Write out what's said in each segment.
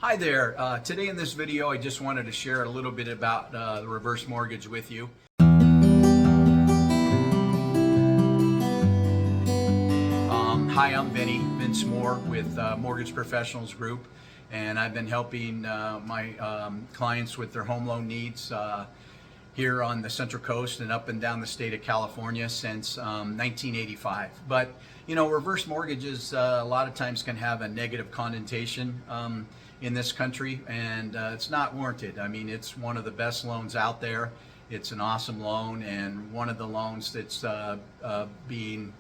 Hi there. Today in this video, I just wanted to share a little bit about the reverse mortgage with you. Hi, I'm Vinny, Vince Moore with Mortgage Professionals Group, and I've been helping my clients with their home loan needs here on the Central Coast and up and down the state of California since 1985. But reverse mortgages a lot of times can have a negative connotation in this country, and it's not warranted. I mean, it's one of the best loans out there. It's an awesome loan, and one of the loans that's being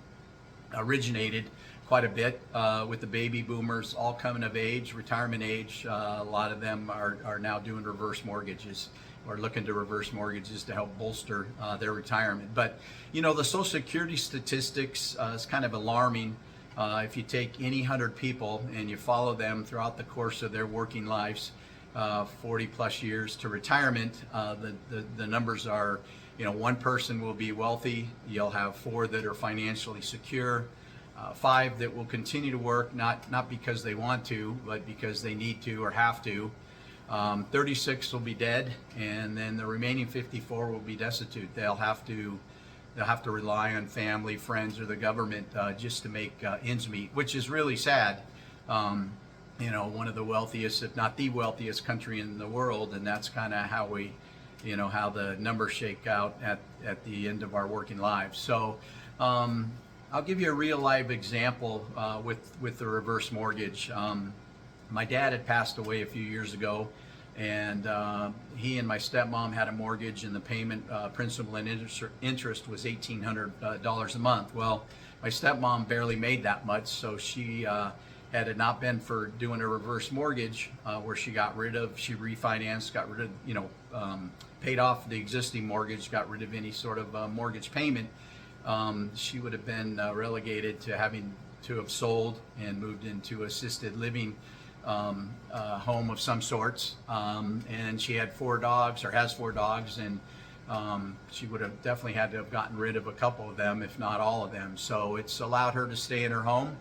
originated quite a bit with the baby boomers all coming of age, retirement age. A lot of them are now doing reverse mortgages or looking to reverse mortgages to help bolster their retirement. But the Social Security statistics is kind of alarming. If you take any 100 people and you follow them throughout the course of their working lives, 40 plus years to retirement, the numbers are, one person will be wealthy, you'll have 4 that are financially secure, 5 that will continue to work, not because they want to, but because they need to or have to. 36 will be dead, and then the remaining 54 will be destitute. They'll have to rely on family, friends, or the government just to make ends meet, which is really sad. One of the wealthiest, if not the wealthiest country in the world, and that's kind of how we, how the numbers shake out at the end of our working lives. So I'll give you a real live example with the reverse mortgage. My dad had passed away a few years ago, and he and my stepmom had a mortgage, and the payment, principal and interest was $1,800 a month. Well, my stepmom barely made that much, so she had it not been for doing a reverse mortgage, where she refinanced, got rid of, paid off the existing mortgage, got rid of any sort of mortgage payment, she would have been relegated to having to have sold and moved into assisted living home of some sorts, and she had 4 dogs, or has 4 dogs, and she would have definitely had to have gotten rid of a couple of them, if not all of them. So it's allowed her to stay in her home,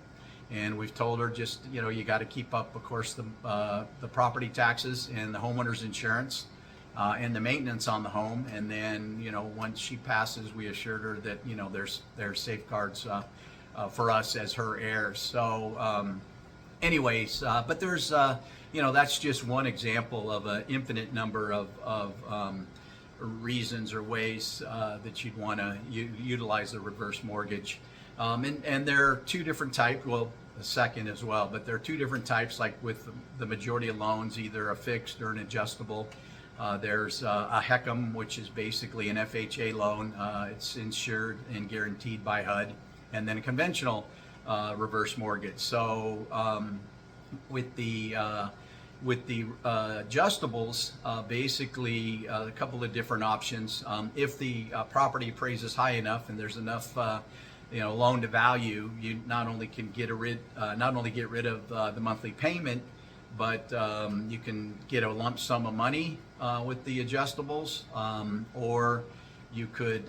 and we've told her just you got to keep up, of course, the property taxes and the homeowner's insurance and the maintenance on the home, and then once she passes, we assured her that there's safeguards for us as her heirs. So anyways, but there's, that's just one example of an infinite number of reasons or ways that you'd want to utilize the reverse mortgage. And there are 2 different types, well, a second as well, but there are 2 different types, like with the majority of loans, either a fixed or an adjustable. There's a HECM, which is basically an FHA loan. It's insured and guaranteed by HUD, and then a conventional reverse mortgage. So with the adjustables, basically a couple of different options. If the property appraises high enough and there's enough loan to value, you not only can get rid of the monthly payment, but you can get a lump sum of money with the adjustables, or you could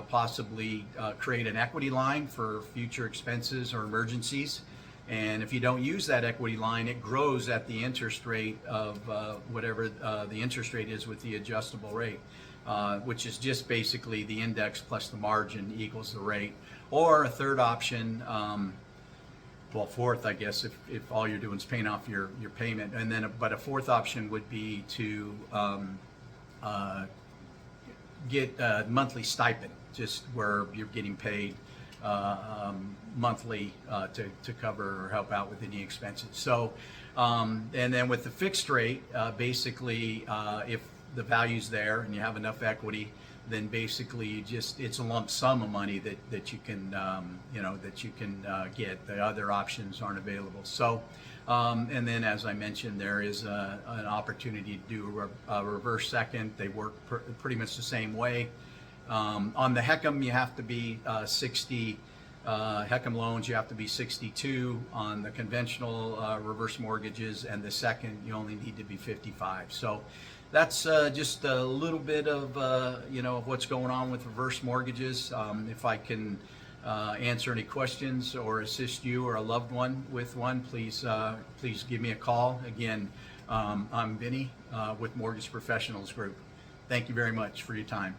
possibly create an equity line for future expenses or emergencies. And if you don't use that equity line, it grows at the interest rate of whatever the interest rate is with the adjustable rate, which is just basically the index plus the margin equals the rate. Or a third option, well, fourth, I guess, if all you're doing is paying off your payment. And then, but a fourth option would be to get a monthly stipend, just where you're getting paid monthly to cover or help out with any expenses. So, and then with the fixed rate, basically, if the value's there and you have enough equity, then basically it's a lump sum of money that you can get. The other options aren't available. So, and then as I mentioned, there is an opportunity to do a reverse second. They work pretty much the same way. On the HECM, you have to be 60. HECM loans, you have to be 62. On the conventional reverse mortgages and the second, you only need to be 55. So that's just a little bit of of what's going on with reverse mortgages. If I can answer any questions or assist you or a loved one with one, please give me a call. Again, I'm Vinny with Mortgage Professionals Group. Thank you very much for your time.